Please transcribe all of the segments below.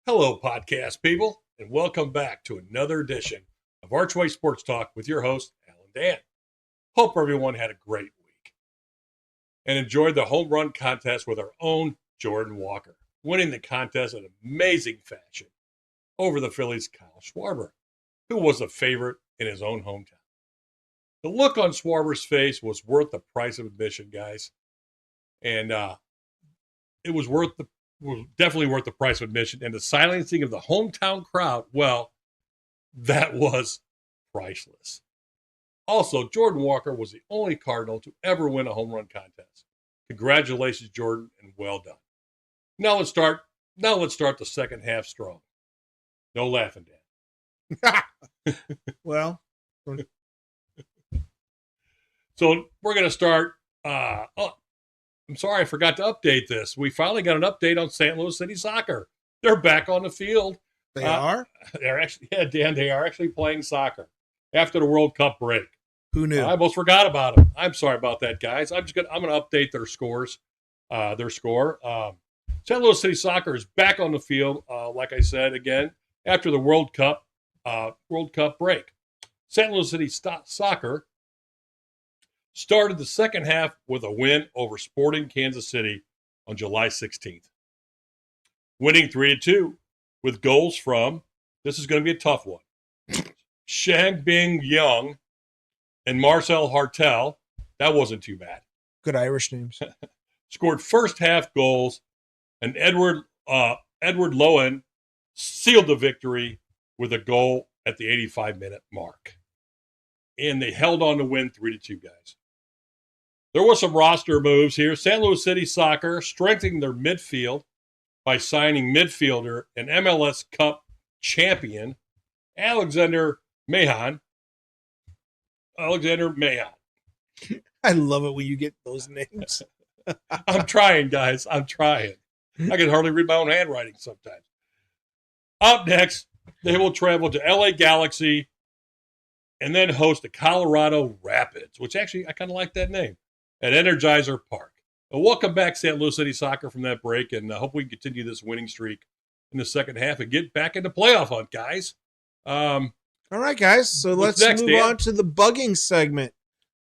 Hello, podcast people, and welcome back to another edition of Archway Sports Talk with your host, Alan Dan. Hope everyone had a great week and enjoyed the home run contest with our own Jordan Walker, winning the contest in amazing fashion over the Phillies' Kyle Schwarber, who was a favorite in his own hometown. The look on Schwarber's face was worth the price of admission, guys, and it was definitely worth the price of admission. And the silencing of the hometown crowd, well, that was priceless. Also, Jordan Walker was the only Cardinal to ever win a home run contest. Congratulations, Jordan, and well done. Now let's start the second half strong. No laughing, Dan. Well, so we're going to start. I'm sorry, I forgot to update this. We finally got an update on St. Louis City Soccer. They're back on the field. They are? They're actually, yeah, Dan, they are actually playing soccer after the World Cup break. Who knew? I almost forgot about them. I'm sorry about that, guys. I'm going to update their scores, their score. St. Louis City Soccer is back on the field, like I said, again, after the World Cup break. St. Louis City Soccer started the second half with a win over Sporting Kansas City on July 16th. Winning 3-2 with goals from, this is going to be a tough one, Shangbing Young and Marcel Hartel. That wasn't too bad. Good Irish names. Scored first half goals, and Edward Lowen sealed the victory with a goal at the 85-minute mark. And they held on to win 3-2, guys. There were some roster moves here. St. Louis City Soccer strengthening their midfield by signing midfielder and MLS Cup champion Alexander Mahon. I love it when you get those names. I'm trying, guys. I'm trying. I can hardly read my own handwriting sometimes. Up next, they will travel to LA Galaxy and then host the Colorado Rapids, which actually I kind of like that name, at Energizer Park. Well, welcome back, St. Louis City Soccer, from that break, and I hope we can continue this winning streak in the second half and get back into playoff hunt, guys. All right, guys, so let's move on to the bugging segment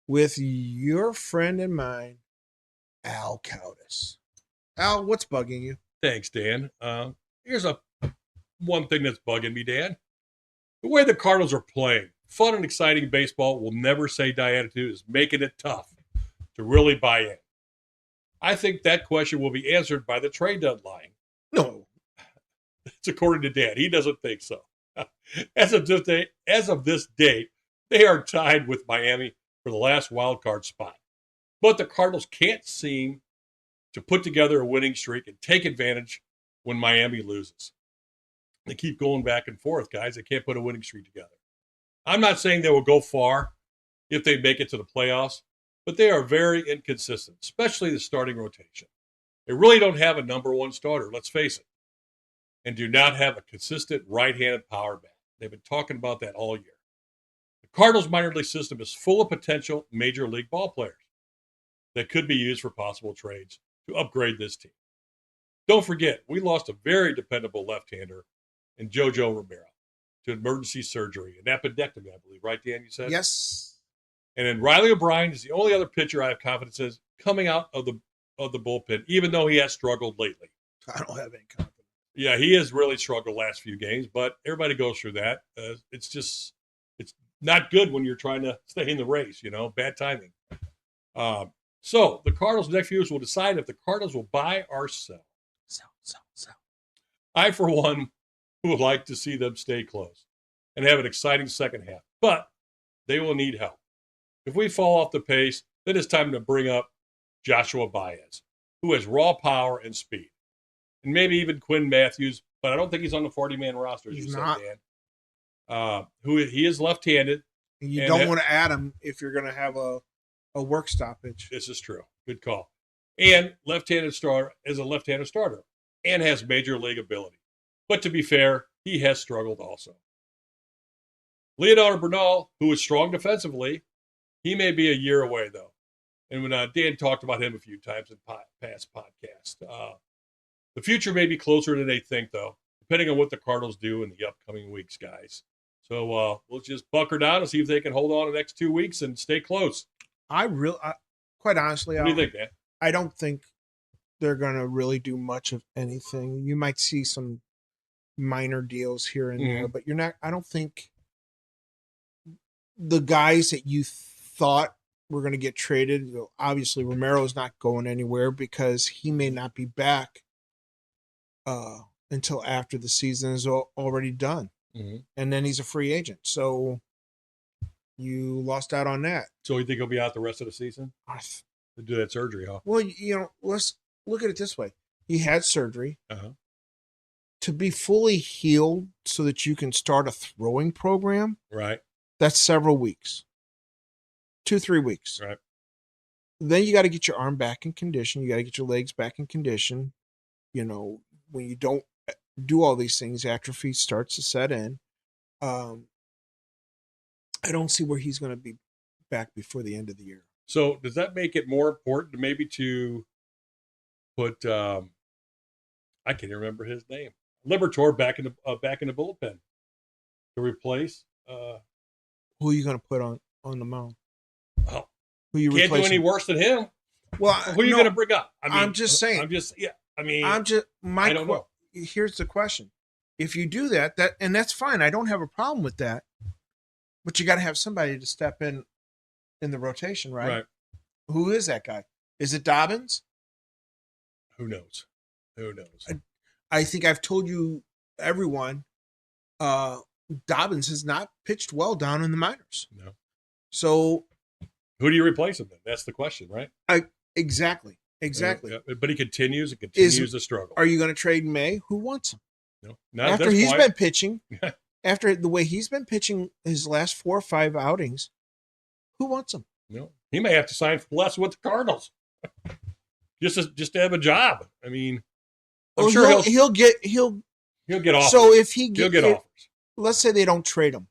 with your friend and mine, Al Cowdis. Al, what's bugging you? Thanks, Dan. Here's one thing that's bugging me, Dan. The way the Cardinals are playing, fun and exciting baseball will never say die attitude is making it tough to really buy in. I think that question will be answered by the trade deadline. No. It's according to Dan. He doesn't think so. As of this date, they are tied with Miami for the last wild card spot. But the Cardinals can't seem to put together a winning streak and take advantage when Miami loses. They keep going back and forth, guys. They can't put a winning streak together. I'm not saying they will go far if they make it to the playoffs, but they are very inconsistent, especially the starting rotation. They really don't have a number one starter, let's face it, and do not have a consistent right-handed power bat. They've been talking about that all year. The Cardinals minor league system is full of potential major league ball players that could be used for possible trades to upgrade this team. Don't forget, we lost a very dependable left-hander in JoJo Romero to emergency surgery, an appendectomy, I believe. Right, Dan, you said? Yes. And then Riley O'Brien is the only other pitcher I have confidence in coming out of the bullpen, even though he has struggled lately. I don't have any confidence. Yeah, he has really struggled the last few games, but everybody goes through that. It's not good when you're trying to stay in the race, bad timing. So the Cardinals' next few years will decide if the Cardinals will buy or sell. Sell. I, for one, would like to see them stay close and have an exciting second half, but they will need help. If we fall off the pace, then it's time to bring up Joshua Baez, who has raw power and speed. And maybe even Quinn Matthews, but I don't think he's on the 40-man roster, as He's you said, not. Dan. He is left-handed. You don't want to add him if you're going to have a work stoppage. This is true. Good call. And left-handed starter is a left-handed starter and has major league ability. But to be fair, he has struggled also. Leonardo Bernal, who is strong defensively, he may be a year away, though. And when Dan talked about him a few times in past podcasts, the future may be closer than they think, though. depending on what the Cardinals do in the upcoming weeks, guys. So we'll just bunker down and see if they can hold on the next 2 weeks and stay close. Quite honestly, what do you think, Dan? I don't think they're going to really do much of anything. You might see some minor deals here and there, but I don't think the guys that you thought were going to get traded, obviously Romero's not going anywhere because he may not be back until after the season is already done. And then he's a free agent. So you lost out on that. So you think he'll be out the rest of the season? To do that surgery, huh? Well, let's look at it this way. He had surgery. To be fully healed so that you can start a throwing program. Right. That's several weeks. 2-3 weeks. Right. Then you got to get your arm back in condition. You got to get your legs back in condition. When you don't do all these things, atrophy starts to set in. I don't see where he's going to be back before the end of the year. So does that make it more important maybe to put I can't even remember his name, Liberatore back in the bullpen to replace who are you going to put on the mound? Oh, who you can't do any worse than him. Well, who are you going to bring up? I'm just saying. I don't know. Here's the question: if you do that, and that's fine. I don't have a problem with that. But you got to have somebody to step in the rotation, right? Right. Who is that guy? Is it Dobbins? Who knows? I think I've told you, everyone, Dobbins has not pitched well down in the minors. No. So who do you replace him then? That's the question, right? Exactly. But he continues to struggle. Are you going to trade May? Who wants him? No. Not after he's been pitching, after the way he's been pitching his last 4 or 5 outings, who wants him? No. He may have to sign for less with the Cardinals. just to have a job. I mean, I'm sure he'll get offers. So if he'll get offers. Let's say they don't trade him.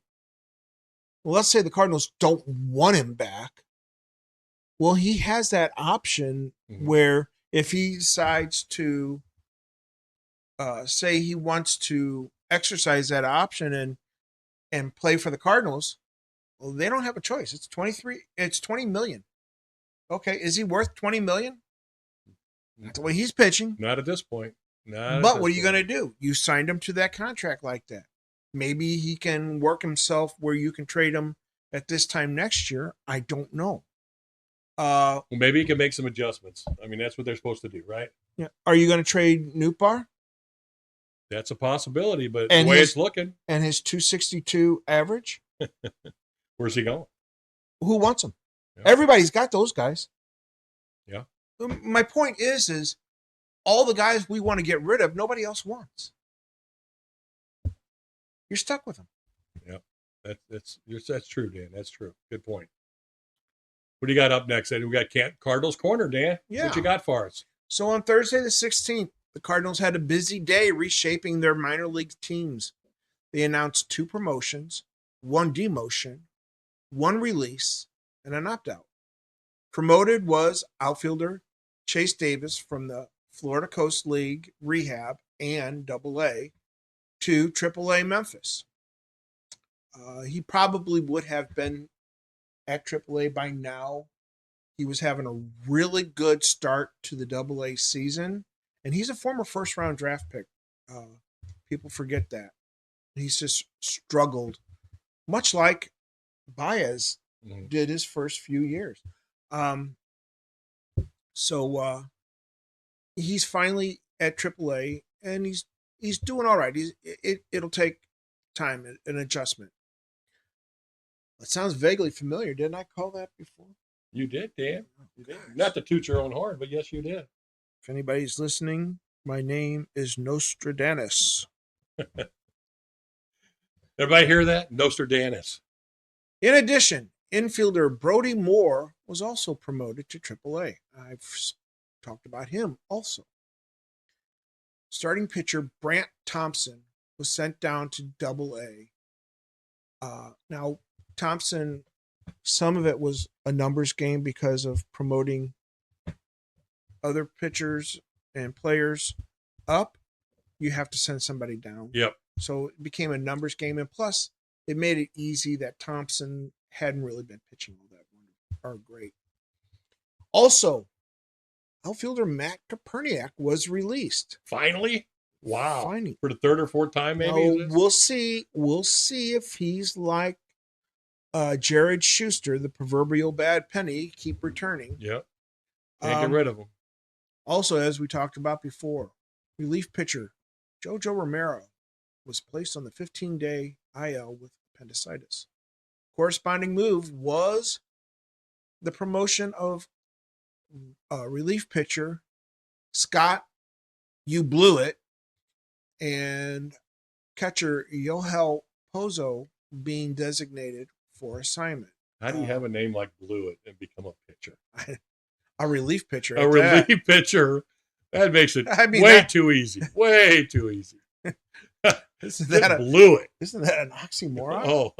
Let's say the Cardinals don't want him back. Well, he has that option where if he decides to say he wants to exercise that option and play for the Cardinals, well, they don't have a choice. It's $20 million. Okay, is he worth $20 million? That's the way he's pitching. Not at this point. But what are you going to do? You signed him to that contract like that. Maybe he can work himself where you can trade him at this time next year. I don't know. Well, maybe he can make some adjustments. I mean, that's what they're supposed to do, right? Yeah. Are you going to trade Nootbaar? That's a possibility, but the way it's looking. And his 262 average? Where's he going? Who wants him? Yeah. Everybody's got those guys. Yeah. My point is all the guys we want to get rid of, nobody else wants. You're stuck with them. Yeah. That's true, Dan. That's true. Good point. What do you got up next? We got Cardinals Corner, Dan. Yeah. What you got for us? So on Thursday the 16th, the Cardinals had a busy day reshaping their minor league teams. They announced 2 promotions, 1 demotion, 1 release, and an opt-out. Promoted was outfielder Chase Davis from the Florida Coast League Rehab and AA to AAA Memphis. He probably would have been at AAA by now. He was having a really good start to the AA season, and he's a former first-round draft pick. People forget that. He's just struggled, much like Baez did his first few years. So he's finally at AAA, and he's doing all right. It'll take time, an adjustment. That sounds vaguely familiar. Didn't I call that before? You did, Dan. You did. Not to toot your own horn, but yes, you did. If anybody's listening, my name is Nostradamus. Everybody hear that? Nostradamus. In addition, infielder Brody Moore was also promoted to AAA. I've talked about him also. Starting pitcher Brant Thompson was sent down to AA. Now, Thompson, some of it was a numbers game because of promoting other pitchers and players up. you have to send somebody down. Yep. So it became a numbers game, and plus it made it easy that Thompson hadn't really been pitching all that great. Also, outfielder Matt Koperniak was released. Finally? Wow. Finally. For the third or fourth time, maybe? We'll see. We'll see if he's like Jared Schuster, the proverbial bad penny, keep returning. Yep. Can't get rid of him. Also, as we talked about before, relief pitcher Jojo Romero was placed on the 15-day IL with appendicitis. Corresponding move was the promotion of relief pitcher Scott You Blew It and catcher Yohel Pozo being designated for assignment. How do you have a name like Blew It and become a pitcher? A relief pitcher. A relief pitcher. That makes it too easy. Way too easy. Isn't Blew It. Isn't that an oxymoron? Oh.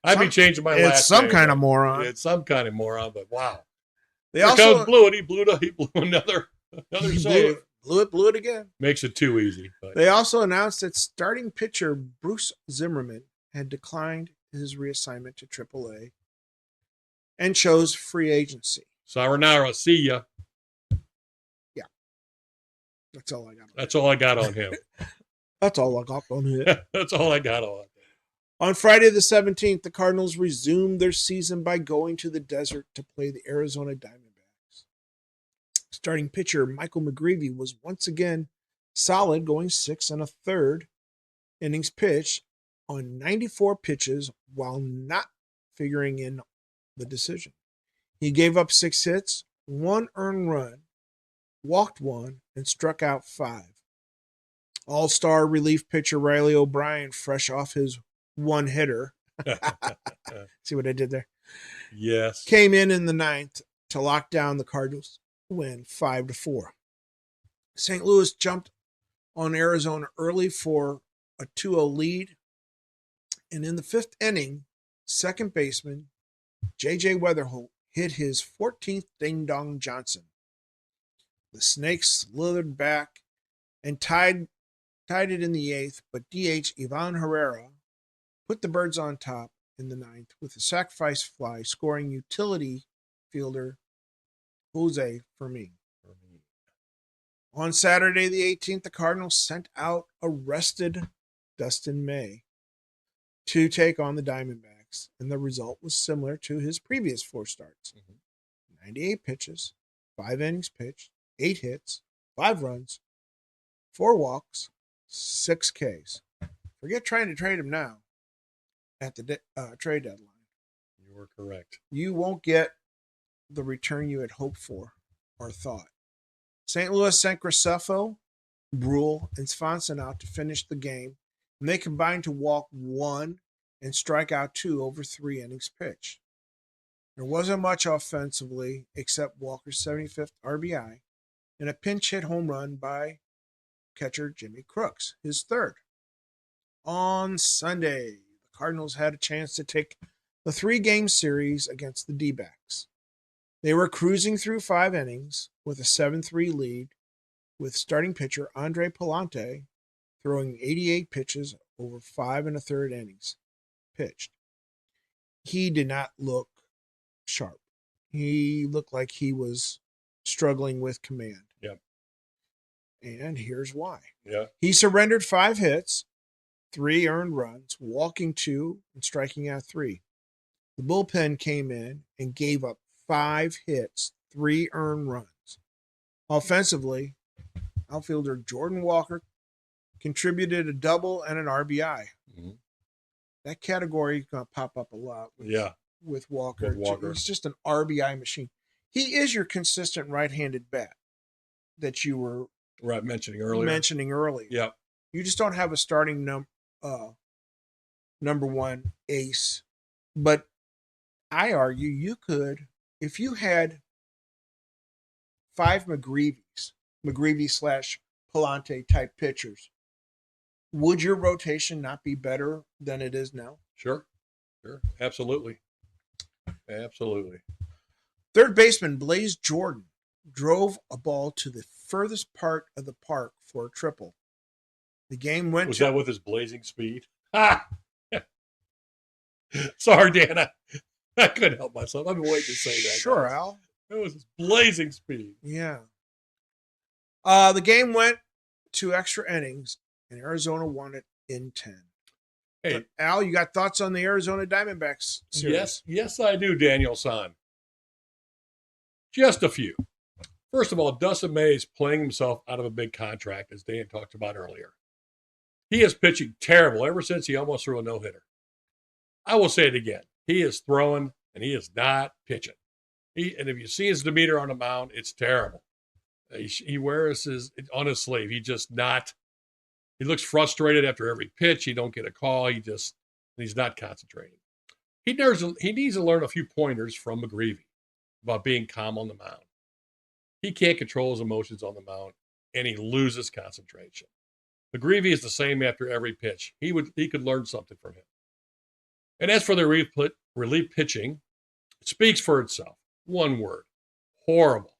I'd be changing my last name. It's some kind of moron. It's some kind of moron, but wow. They also Blew It. He blew another save. Blew it again. Makes it too easy. But. They also announced that starting pitcher Bruce Zimmerman had declined his reassignment to AAA and chose free agency. Sayonara, see ya. Yeah. That's all I got. That's all I got on him. That's all I got on him. That's all I got on him. On Friday the 17th, the Cardinals resumed their season by going to the desert to play the Arizona Diamondbacks. Starting pitcher Michael McGreevy was once again solid, going 6 1/3 innings pitched on 94 pitches while not figuring in the decision. He gave up 6 hits, 1 earned run, walked 1, and struck out 5. All-star relief pitcher Riley O'Brien, fresh off his one-hitter. See what I did there? Yes. Came in the 9th to lock down the Cardinals win 5-4. St. Louis jumped on Arizona early for a 2-0 lead. And in the 5th inning, second baseman J.J. Weatherholt hit his 14th Ding-Dong Johnson. The Snakes slithered back and tied it in the 8th, but DH Ivan Herrera put the Birds on top in the 9th with a sacrifice fly, scoring utility fielder Jose Fermin. On Saturday the 18th, the Cardinals sent out a rested Dustin May to take on the Diamondbacks, and the result was similar to his previous 4 starts. 98 pitches, 5 innings pitched, 8 hits, 5 runs, 4 walks, 6 Ks. Forget trying to trade him now at the trade deadline. You were correct. You won't get the return you had hoped for or thought. St. Louis sent Graceffo, Brule, and Swanson out to finish the game, and they combined to walk 1 and strike out 2 over 3 innings pitched. There wasn't much offensively except Walker's 75th RBI and a pinch hit home run by catcher Jimmy Crooks, his 3rd. On Sunday, the Cardinals had a chance to take the 3-game series against the D-backs. They were cruising through 5 innings with a 7-3 lead, with starting pitcher Andre Palante throwing 88 pitches over 5 1/3 innings pitched. He did not look sharp. He looked like he was struggling with command. Yep. And here's why. Yeah. He surrendered 5 hits, 3 earned runs, walking 2 and striking out 3. The bullpen came in and gave up 5 hits, 3 earned runs. Offensively, outfielder Jordan Walker contributed a double and an RBI. Mm-hmm. That category is going to pop up a lot with Walker. He's just an RBI machine. He is your consistent right-handed bat that you were mentioning earlier. Yeah. You just don't have a starting number 1 ace. But I argue you could, if you had 5 McGreevy/Palante type pitchers, would your rotation not be better than it is now? Sure. Absolutely. 3rd baseman Blaze Jordan drove a ball to the furthest part of the park for a triple. The game went Was that with his blazing speed? Ah! Sorry, Dan. I couldn't help myself. I've been waiting to say that. Sure, guys. Al. It was his blazing speed. Yeah. The game went to extra innings, and Arizona won it in 10. Hey, But Al, you got thoughts on the Arizona Diamondbacks series? yes, I do, Daniel-san. Just a few. First of all, Dustin May is playing himself out of a big contract, as Dan talked about earlier. He is pitching terrible ever since he almost threw a no-hitter. I will say it again. He is throwing, and he is not pitching. And if you see his demeanor on the mound, it's terrible. He wears his on his sleeve. He looks frustrated after every pitch. He don't get a call. He's not concentrating. He needs to learn a few pointers from McGreevy about being calm on the mound. He can't control his emotions on the mound, and he loses concentration. McGreevy is the same after every pitch. He could learn something from him. And as for the relief pitching, it speaks for itself. One word: horrible.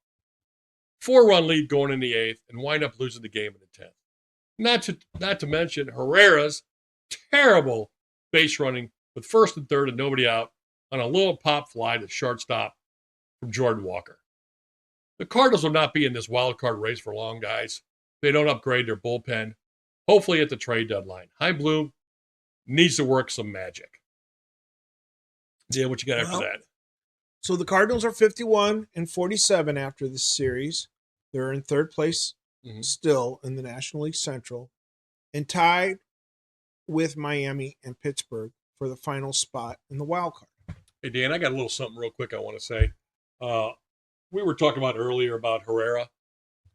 4-run lead going in the 8th and wind up losing the game in the 10th. Not to mention Herrera's terrible base running with first and third and nobody out on a little pop fly to shortstop from Jordan Walker. The Cardinals will not be in this wild card race for long, guys. They don't upgrade their bullpen. Hopefully at the trade deadline. Heim Bloom needs to work some magic. Yeah, what you got after that? So the Cardinals are 51-47 after this series. They're in third place still in the National League Central and tied with Miami and Pittsburgh for the final spot in the wild card. Hey, Dan, I got a little something real quick I want to say. We were talking about earlier about Herrera.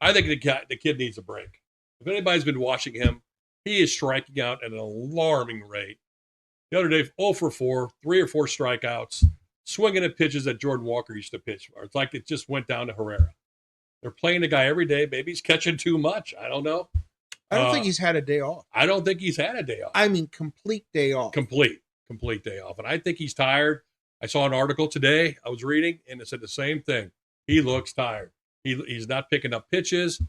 I think the kid needs a break. If anybody's been watching him, he is striking out at an alarming rate. The other day, 0 for 4, 3 or 4 strikeouts, swinging at pitches that Jordan Walker used to pitch. It's like it just went down to Herrera. They're playing the guy every day. Maybe he's catching too much. I don't know. I don't think he's had a day off. I don't think he's had a day off. I mean, complete day off. Complete day off. And I think he's tired. I saw an article today I was reading, and it said the same thing. He looks tired. He's not picking up pitches.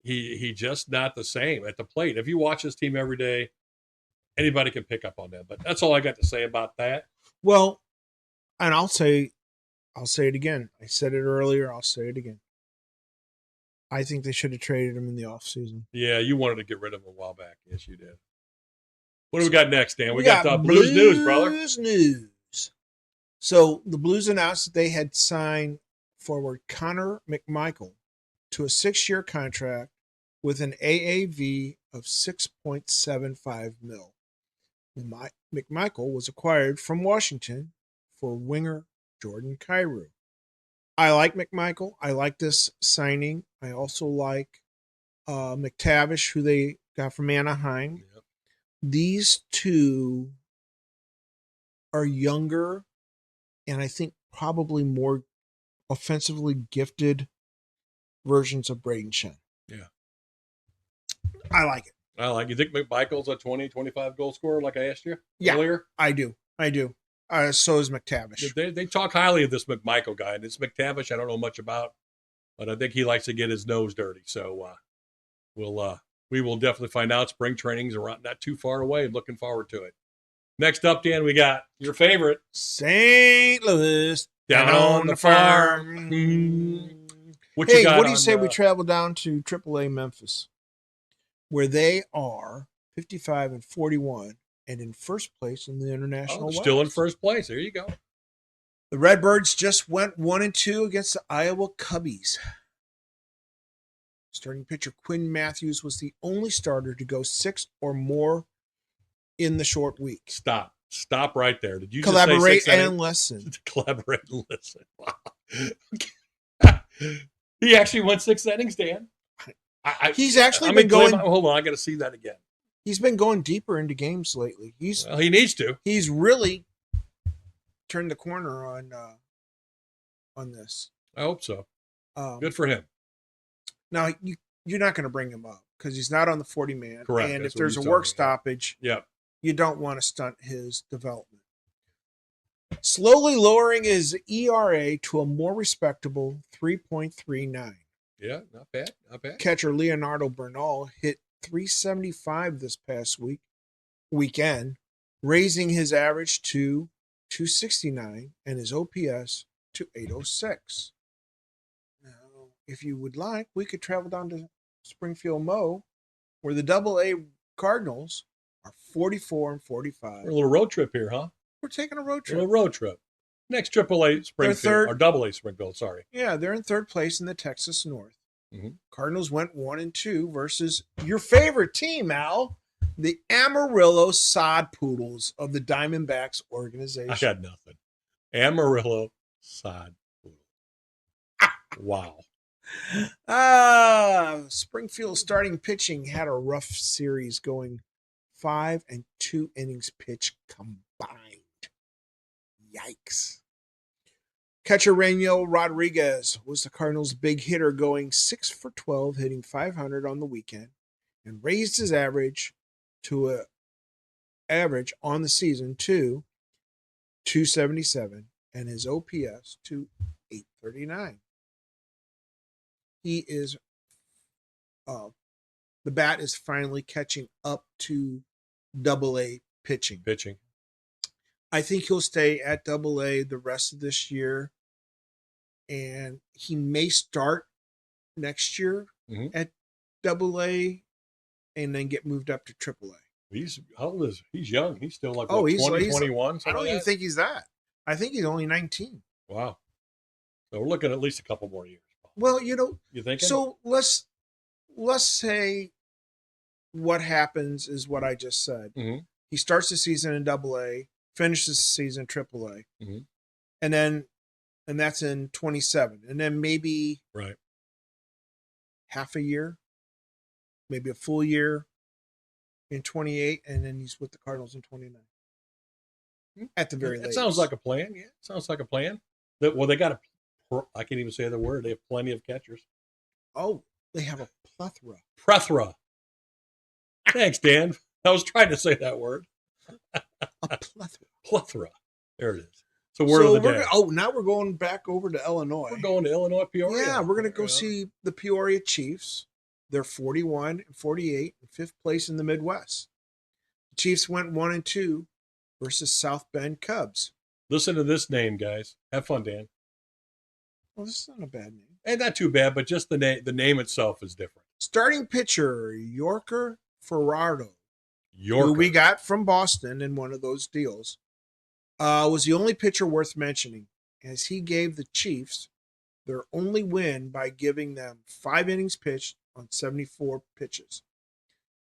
He just not the same at the plate. If you watch this team every day, anybody can pick up on that. But that's all I got to say about that. Well, and I'll say it again. I said it earlier. I'll say it again. I think they should have traded him in the offseason. Yeah, you wanted to get rid of him a while back. Yes, you did. What do we got next, Dan? We got Blues news, brother. Blues news. So the Blues announced that they had signed forward Connor McMichael to a 6-year contract with an AAV of $6.75 million. McMichael was acquired from Washington for winger Jordan Kyrou. I like McMichael. I like this signing. I also like McTavish, who they got from Anaheim. Yep. These two are younger and I think probably more offensively gifted versions of Braden Shen. Yeah. I like it. You think McMichael's a 20, 25 goal scorer like I asked you earlier? I do. So is McTavish. They talk highly of this McMichael guy. And this McTavish I don't know much about, but I think he likes to get his nose dirty. So we will definitely find out. Spring training's around not too far away. Looking forward to it. Next up, Dan, we got your favorite. St. Louis. Down on the farm. What do you say we travel down to AAA Memphis, where they are 55-41 and in first place in the International West. Still in first place. There you go. The Redbirds just went 1-2 against the Iowa Cubbies. Starting pitcher Quinn Matthews was the only starter to go 6 or more in the short week. Stop right there. Did you collaborate just say and listen? Collaborate and listen. Wow. He actually went 6 innings, Dan. He's actually been going. Hold on, I got to see that again. He's been going deeper into games lately. He needs to. He's really turned the corner on this. I hope so. Good for him. Now you're not going to bring him up because he's not on the 40-man. Correct. And That's if there's a work stoppage, yep, you don't want to stunt his development. Slowly lowering his ERA to a more respectable 3.39. Yeah, not bad. Not bad. Catcher Leonardo Bernal hit 375 this past weekend, raising his average to 269 and his OPS to 806. Now, if you would like, we could travel down to Springfield Mo, where the Double-A Cardinals are 44 and 45. We're a little road trip here, huh? We're taking a road A trip. little road trip. Next AAA Springfield, or Double-A Springfield, sorry. Yeah, they're in third place in the Texas North. Mm-hmm. Cardinals went 1-2 versus your favorite team, Al, the Amarillo Sod Poodles of the Diamondbacks organization. I got nothing. Amarillo Sod Poodle. Wow. Springfield starting pitching had a rough series, going 5 and 2 innings pitched combined. Yikes. Catcher Reynel Rodriguez was the Cardinals' big hitter, going 6 for 12, hitting .500 on the weekend, and raised his average on the season to 277 and his OPS to 839. He is the bat is finally catching up to Double-A pitching. I think he'll stay at Double-A the rest of this year, and he may start next year at Double-A and then get moved up to Triple-A. How old is he? He's young. He's still like, he's 21? I don't even think he's that. I think he's only 19. Wow. So we're looking at least a couple more years. Well, you think so let's say what happens is what I just said. Mm-hmm. He starts the season in Double-A, finishes the season in Triple-A, and that's in 27, and then maybe half a year, maybe a full year in 28, and then he's with the Cardinals in 29. At the very latest. It sounds like a plan. Yeah, it sounds like a plan. They got I can't even say the word. They have plenty of catchers. Oh, they have a plethora. Thanks, Dan. I was trying to say that word. A plethora. There it is. So word of the day. Now we're going back over to Illinois. We're going to Illinois, Peoria. Yeah, we're going to go see the Peoria Chiefs. They're 41 and 48 in fifth place in the Midwest. The Chiefs went 1-2 versus South Bend Cubs. Listen to this name, guys. Have fun, Dan. Well, this is not a bad name. And not too bad, but just the name itself is different. Starting pitcher, Yorker Ferraro, who we got from Boston in one of those deals, was the only pitcher worth mentioning, as he gave the Chiefs their only win by giving them 5 innings pitched on 74 pitches.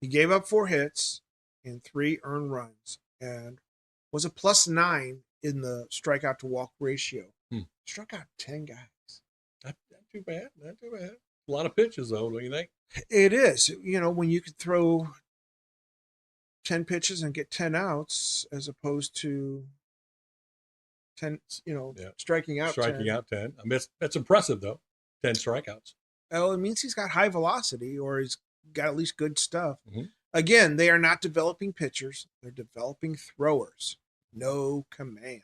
He gave up 4 hits and 3 earned runs and was a +9 in the strikeout to walk ratio. Struck out 10 guys. Not too bad. Not too bad. A lot of pitches, though, don't you think? It is. When you could throw 10 pitches and get 10 outs as opposed to 10, striking out 10. Striking out 10. I mean, that's impressive, though. 10 strikeouts. Well, it means he's got high velocity, or he's got at least good stuff. Again, they are not developing pitchers. They're developing throwers. No command.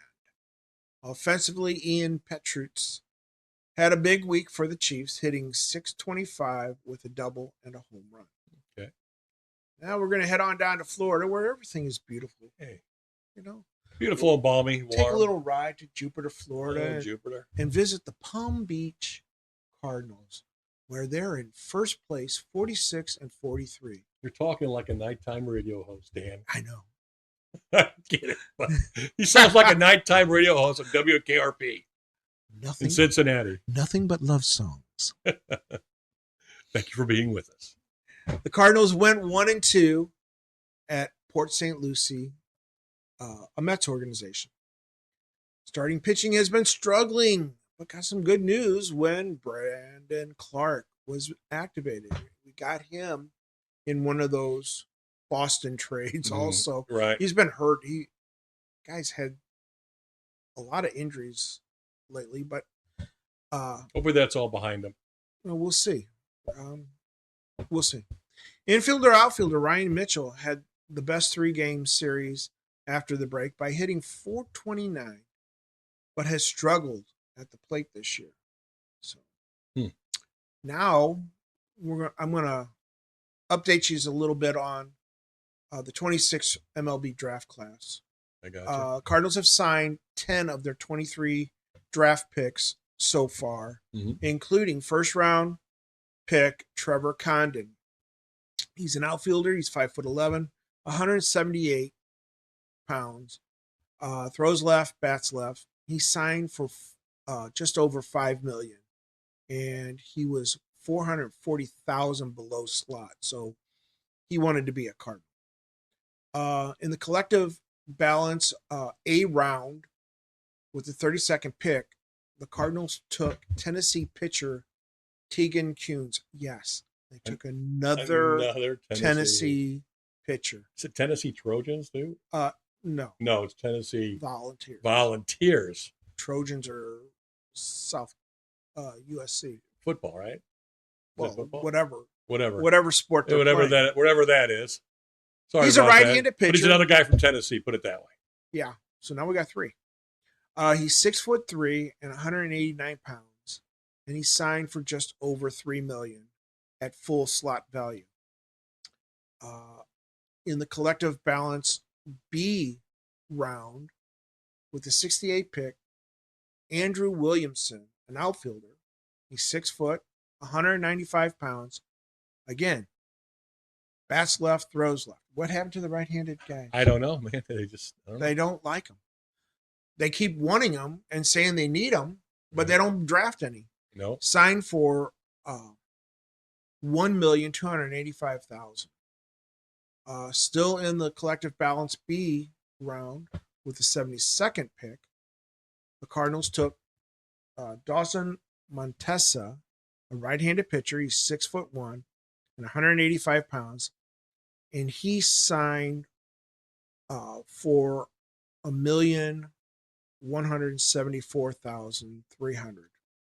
Offensively, Ian Petrutz had a big week for the Chiefs, hitting .625 with a double and a home run. Okay. Now we're going to head on down to Florida, where everything is beautiful. Hey. Beautiful and balmy. Warm. Take a little ride to Jupiter, Florida. And visit the Palm Beach Cardinals, where they're in first place, 46 and 43. You're talking like a nighttime radio host, Dan. I know. I get it. But he sounds like a nighttime radio host of WKRP in Cincinnati. Nothing but love songs. Thank you for being with us. The Cardinals went 1-2 at Port St. Lucie, a Mets organization. Starting pitching has been struggling, but got some good news when Brandon Clark was activated. We got him in one of those Boston trades also. Right. He's been hurt. Guy's had a lot of injuries lately, but hopefully that's all behind him. We'll see. We'll see. Infielder, outfielder Ryan Mitchell had the best 3-game series after the break by hitting .429, but has struggled at the plate this year. So Now, I'm going to update you a little bit on the 26 MLB draft class. I got you. Cardinals have signed 10 of their 23 draft picks so far, including first-round pick Trevor Condon. He's an outfielder. He's 5'11", 178 pounds. Throws left, bats left. He signed for just over $5 million, and he was 440,000 below slot. So he wanted to be a Cardinal. In the collective balance, a round with the 32nd pick, the Cardinals took Tennessee pitcher Tegan Kuhns. Yes, they took another Tennessee pitcher. Is it Tennessee Trojans, too? No, it's Tennessee Volunteers. Volunteers. Trojans are South USC Football, right? Well, football? whatever sport they're playing. Whatever that is. Sorry, he's a right-handed pitcher. But he's another guy from Tennessee. Put it that way. Yeah. So now we got three. He's 6'3" and 189 pounds, and he signed for just over $3 million at full slot value. In the collective balance B round, with the 68 pick, Andrew Williamson, an outfielder. He's 6 foot, 195 pounds. Again, bats left, throws left. What happened to the right-handed guy? I don't know, man. They don't like him. They keep wanting him and saying they need him, but they don't draft any. No. Signed for $1,285,000. Still in the collective balance B round with the 72nd pick, the Cardinals took Dawson Montesa, a right-handed pitcher. He's 6'1" and 185 pounds, and he signed for $1,174,300,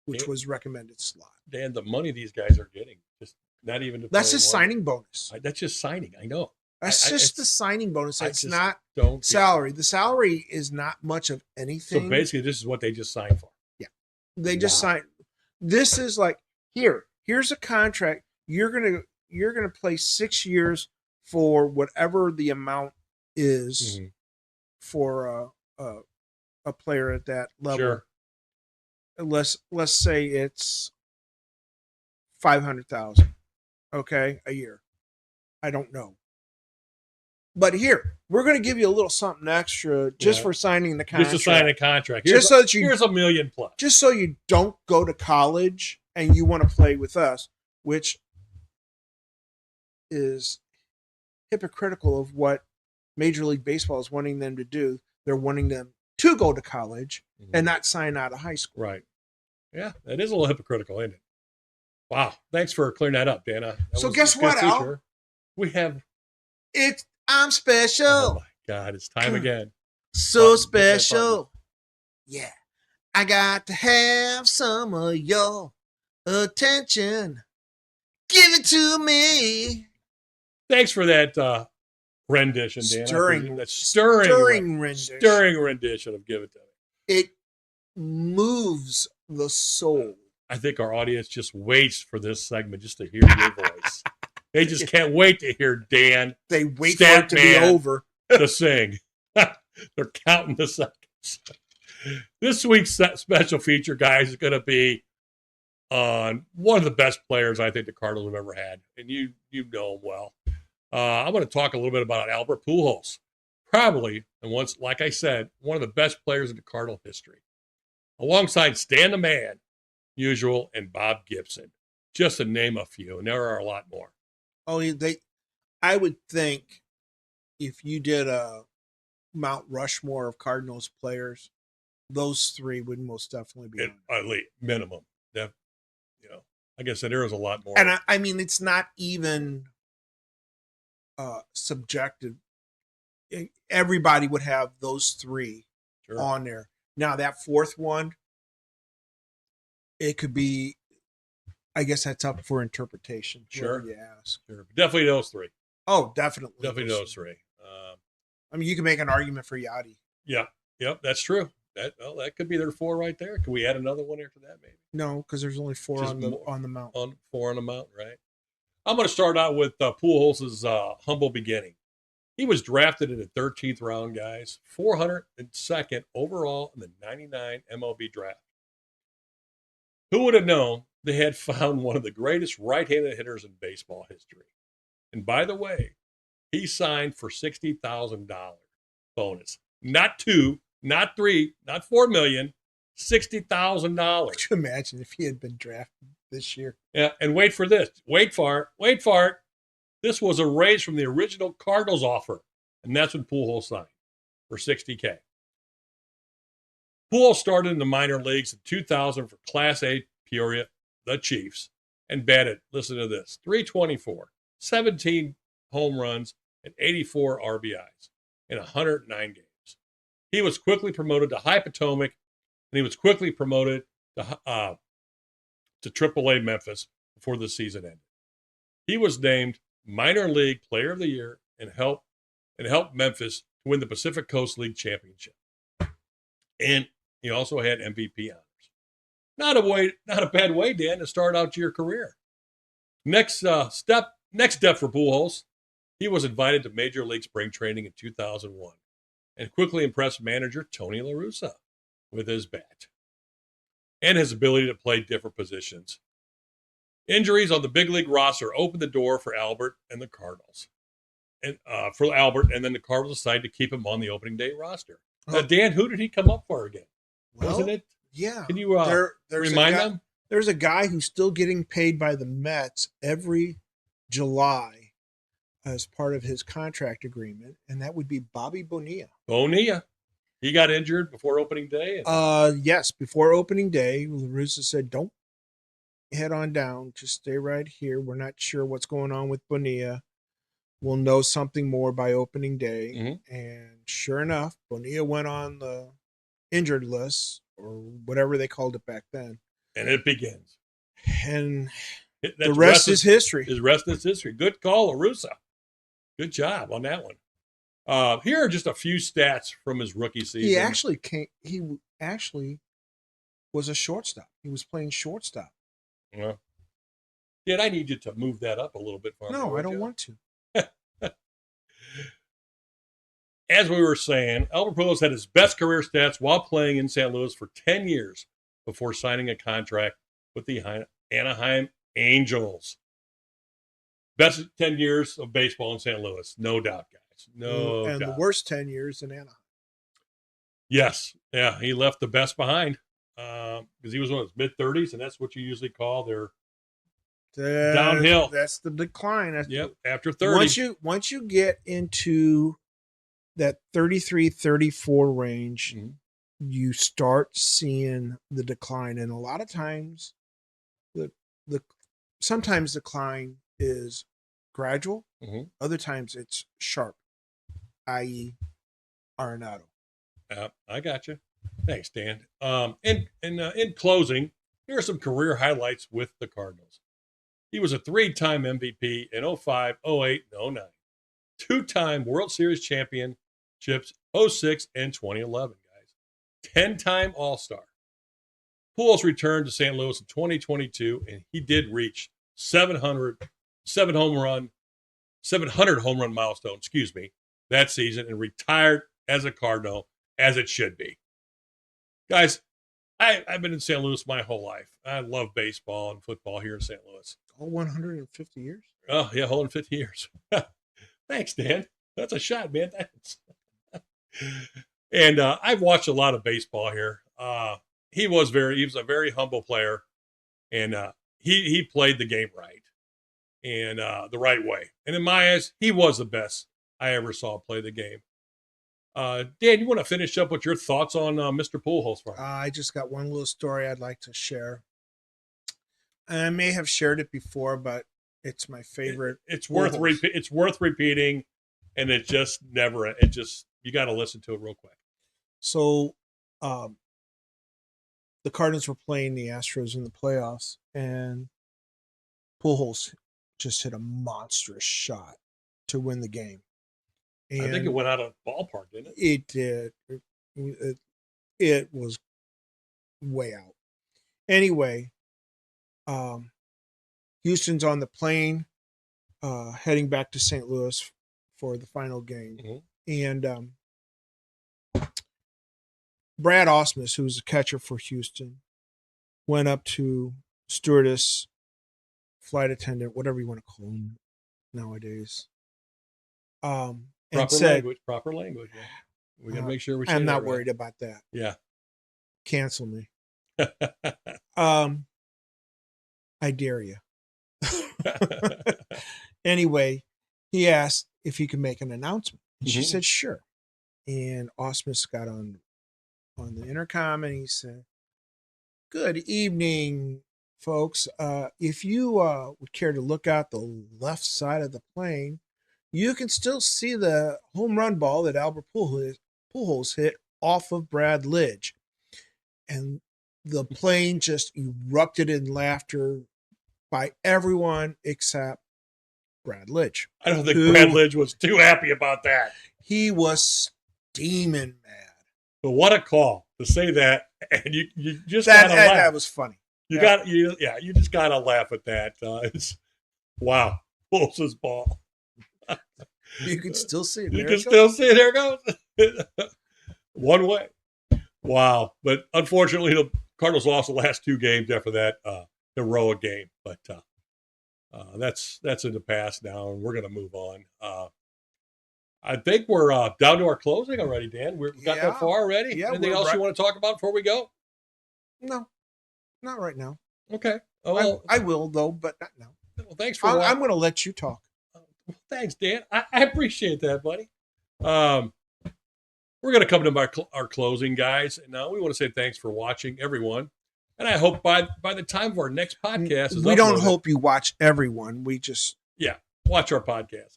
which was recommended slot. Dan, the money these guys are getting, just not even. That's just signing bonus. That's just signing. I know. That's just the signing bonus. It's not don't salary. The salary is not much of anything. So basically, this is what they just signed for. Yeah, they just signed. This is like here's a contract. You're gonna play 6 years for whatever the amount is for a player at that level. Sure. Let's say it's $500,000, okay, a year. I don't know. But here, we're going to give you a little something extra just for signing the contract. Just to sign a contract. Here's $1 million plus. Just so you don't go to college and you want to play with us, which is hypocritical of what Major League Baseball is wanting them to do. They're wanting them to go to college and not sign out of high school. Right. Yeah, that is a little hypocritical, isn't it? Wow. Thanks for clearing that up, Dana. So guess what, Al? We have... I'm special. Oh, my God. It's time again. So special. Yeah. I got to have some of your attention. Give it to me. Thanks for that rendition, Dan. Stirring rendition of Give It to Me. It moves the soul. I think our audience just waits for this segment just to hear your voice. They just can't wait to hear Dan. They wait for it to be over. To sing. They're counting the seconds. This week's special feature, guys, is going to be on one of the best players I think the Cardinals have ever had. And you know him well. I'm going to talk a little bit about Albert Pujols. Probably, and once, like I said, one of the best players in the Cardinal history. Alongside Stan the Man, usual, and Bob Gibson. Just to name a few, and there are a lot more. Oh, I would think if you did a Mount Rushmore of Cardinals players, those three would most definitely be at least minimum. Like I said, there is a lot more. And I mean, it's not even subjective. Everybody would have those three on there. Now that fourth one, it could be. I guess that's up for interpretation. Sure. You ask. Sure. Definitely those three. Oh, definitely. Definitely those three. I mean, you can make an argument for Yachty. Yeah. Yep. That's true. That could be their 4 right there. Can we add another one after that, maybe? No, because there's only 4 Just on the mount. 4 on the mount, right? I'm going to start out with Pujols' humble beginning. He was drafted in the 13th round, guys, 402nd overall in the 99 MLB draft. Who would have known they had found one of the greatest right-handed hitters in baseball history? And by the way, he signed for $60,000 bonus. Not 2, not 3, not $4 million, $60,000. Could you imagine if he had been drafted this year? Yeah, and wait for this. Wait for it. This was a raise from the original Cardinals offer, and that's when Pujols signed for $60K. Pujols started in the minor leagues in 2000 for Class A Peoria, the Chiefs, and batted, listen to this, .324, 17 home runs, and 84 RBIs in 109 games. He was quickly promoted to High Potomac, and he was quickly promoted to AAA Memphis before the season ended. He was named Minor League Player of the Year and helped Memphis to win the Pacific Coast League Championship. And he also had MVP honors. Not a bad way, Dan, to start out your career. Next step for Pujols, he was invited to Major League Spring Training in 2001 and quickly impressed manager Tony La Russa with his bat and his ability to play different positions. Injuries on the big league roster opened the door for Albert and the Cardinals. And then the Cardinals decided to keep him on the opening day roster. Dan, who did he come up for again? Wasn't it? Yeah. Can you remind them? There's a guy who's still getting paid by the Mets every July as part of his contract agreement, and that would be Bobby Bonilla. Bonilla. He got injured before opening day? Yes, before opening day. La Russa said, don't head on down. Just stay right here. We're not sure what's going on with Bonilla. We'll know something more by opening day. Mm-hmm. And sure enough, Bonilla went on the injured list, or whatever they called it back then. And it begins. And the rest is history. The rest is history. Good call, La Russa. Good job on that one. Here are just a few stats from his rookie season. He actually was a shortstop. He was playing shortstop. Yeah. Dan, I need you to move that up a little bit for me. No, I don't want to. As we were saying, Albert Pujols had his best career stats while playing in St. Louis for 10 years before signing a contract with the Anaheim Angels. Best 10 years of baseball in St. Louis, no doubt, guys. No doubt. And the worst 10 years in Anaheim. Yes. Yeah, he left the best behind because he was in his mid-30s, and that's what you usually call their downhill. That's the decline. Yep, after 30. Once you get into that 33, 34 range, mm-hmm. you start seeing the decline. And a lot of times, sometimes decline is gradual. Mm-hmm. Other times it's sharp, i.e. Arenado. I got you. Thanks, Dan. In closing, here are some career highlights with the Cardinals. He was a 3-time MVP in 05, 08, and 09. 2-time World Series championships, 06 and 2011, guys. 10-time All-Star. Pujols returned to St. Louis in 2022, and he did reach 700 home run milestone, that season, and retired as a Cardinal, as it should be. Guys, I've been in St. Louis my whole life. I love baseball and football here in St. Louis. All 150 years? Oh, yeah, 150 years. Thanks, Dan. That's a shot, man. Thanks. And I've watched a lot of baseball here. He was a very humble player, and he played the game right and the right way. And in my eyes, he was the best I ever saw play the game. Dan, you want to finish up with your thoughts on Mr. Pujols? I just got one little story I'd like to share. I may have shared it before, but it's my favorite. It's worth repeating, and you got to listen to it real quick. So, the Cardinals were playing the Astros in the playoffs, and Pujols just hit a monstrous shot to win the game. And I think it went out of the ballpark, didn't it? It did. it was way out. Anyway, Houston's on the plane, heading back to St. Louis for the final game. Mm-hmm. And Brad Ausmus, who's a catcher for Houston, went up to stewardess, flight attendant, whatever you want to call them nowadays. And said, Proper language. Yeah. We got to make sure we say I'm not that worried right. about that. Yeah. Cancel me. I dare you. Anyway, he asked if he could make an announcement. And she said, sure. And Ausmus got on the intercom and he said, good evening, folks. If you would care to look out the left side of the plane, you can still see the home run ball that Albert Pujols hit off of Brad Lidge. And the plane just erupted in laughter by everyone except Brad Lidge. I don't think Brad Lidge was too happy about that. He was steaming mad. But what a call to say that, and you just gotta laugh. That was funny. You just gotta laugh at that. It's wow, Pujols' ball. You can still see it. You can still see it. There it goes. One way. Wow. But unfortunately, the Cardinals lost the last two games after that heroic game. But that's in the past now, and we're going to move on. I think we're down to our closing already, Dan. We've got that far already? Yeah, anything else you want to talk about before we go? No, not right now. Okay. Oh, I will, though, but not now. Well, thanks for I'm going to let you talk. Thanks, Dan. I appreciate that, buddy. We're going to come to our closing, guys. And now we want to say thanks for watching, everyone. And I hope by the time of our next podcast is we don't hope you watch everyone. We just watch our podcast.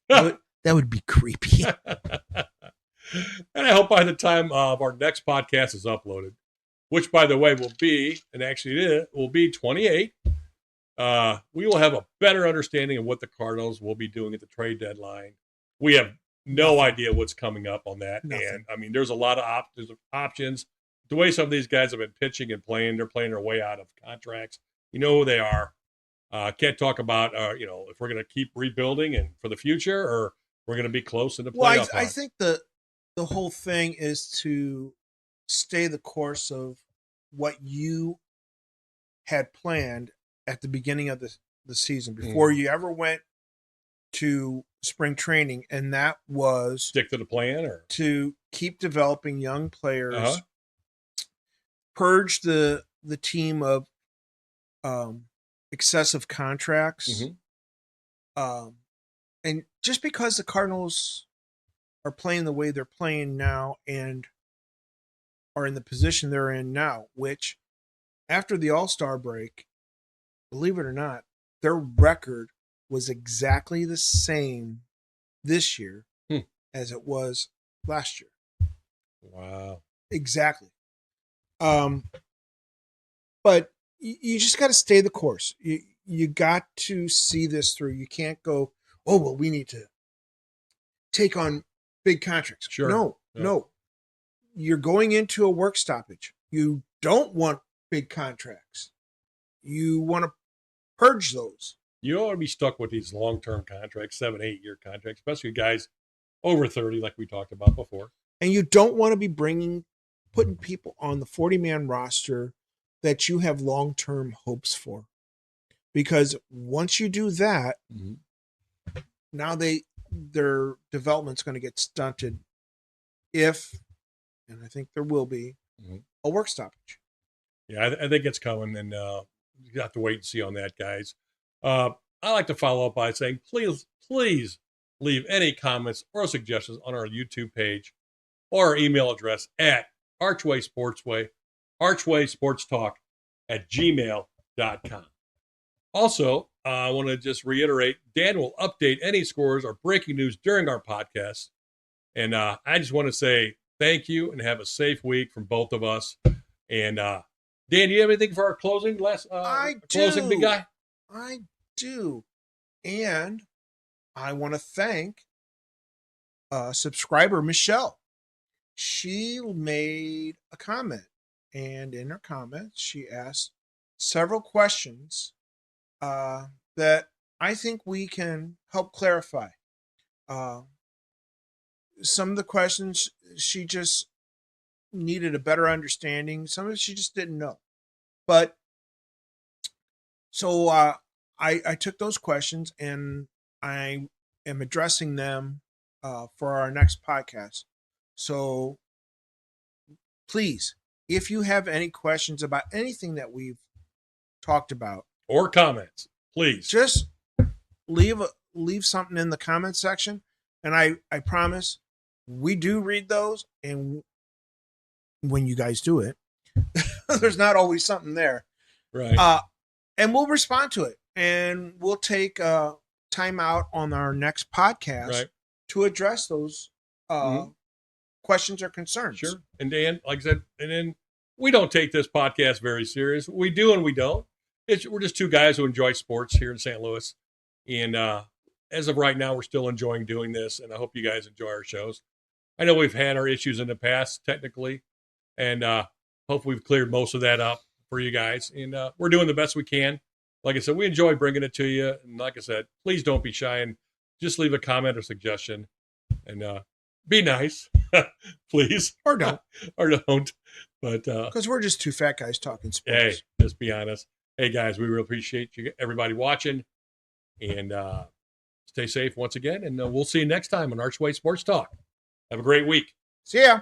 that would be creepy. And I hope by the time of our next podcast is uploaded, which by the way will be, and actually it will be 28. We will have a better understanding of what the Cardinals will be doing at the trade deadline. We have no idea what's coming up on that. Nothing. And I mean, there's a lot of options. The way some of these guys have been pitching and playing, they're playing their way out of contracts. You know who they are. Can't talk about, if we're going to keep rebuilding and for the future, or we're going to be close in the playoff. I think the whole thing is to stay the course of what you had planned at the beginning of the season before you ever went to spring training, and that was stick to the plan, or to keep developing young players, purge the team of excessive contracts, and just because the Cardinals are playing the way they're playing now and are in the position they're in now, which after the All-Star break, believe it or not, their record was exactly the same this year as it was last year. Wow. Exactly. But you just got to stay the course. You got to see this through. You can't go, oh, well, we need to take on big contracts. Sure. No. You're going into a work stoppage. You don't want big contracts. You want to purge those. You don't want to be stuck with these long-term contracts, 7-8 year contracts, especially guys over 30, like we talked about before. And you don't want to be putting people on the 40-man roster that you have long-term hopes for. Because once you do that, now their development's going to get stunted if, and I think there will be, a work stoppage. Yeah, I think it's coming, and you have to wait and see on that, guys. I like to follow up by saying, please leave any comments or suggestions on our YouTube page or our email address at ArchwaySportsTalk@gmail.com. Also, I want to just reiterate, Dan will update any scores or breaking news during our podcast. And I just want to say thank you and have a safe week from both of us. And Dan, do you have anything for our closing? Closing, big guy? I do. And I want to thank subscriber Michelle. she made a comment. And in her comments, she asked several questions that I think we can help clarify. Some of the questions she just needed a better understanding. Some of it she just didn't know. But so I took those questions and I am addressing them for our next podcast. So please, if you have any questions about anything that we've talked about or comments, please just leave something in the comment section, and I promise we do read those, and when you guys do it, there's not always something there, right? And we'll respond to it, and we'll take time out on our next podcast to address those questions or concerns. Sure. And Dan, like I said, and then we don't take this podcast very serious. We do and we don't. We're just two guys who enjoy sports here in St. Louis. And as of right now, we're still enjoying doing this. And I hope you guys enjoy our shows. I know we've had our issues in the past, technically. And hopefully we've cleared most of that up for you guys. And we're doing the best we can. Like I said, we enjoy bringing it to you. And like I said, please don't be shy and just leave a comment or suggestion. And be nice, please. Or don't. Or don't. But because we're just two fat guys talking sports. Hey, just be honest. Hey, guys, we really appreciate you, everybody watching. And stay safe once again. And we'll see you next time on Archway Sports Talk. Have a great week. See ya.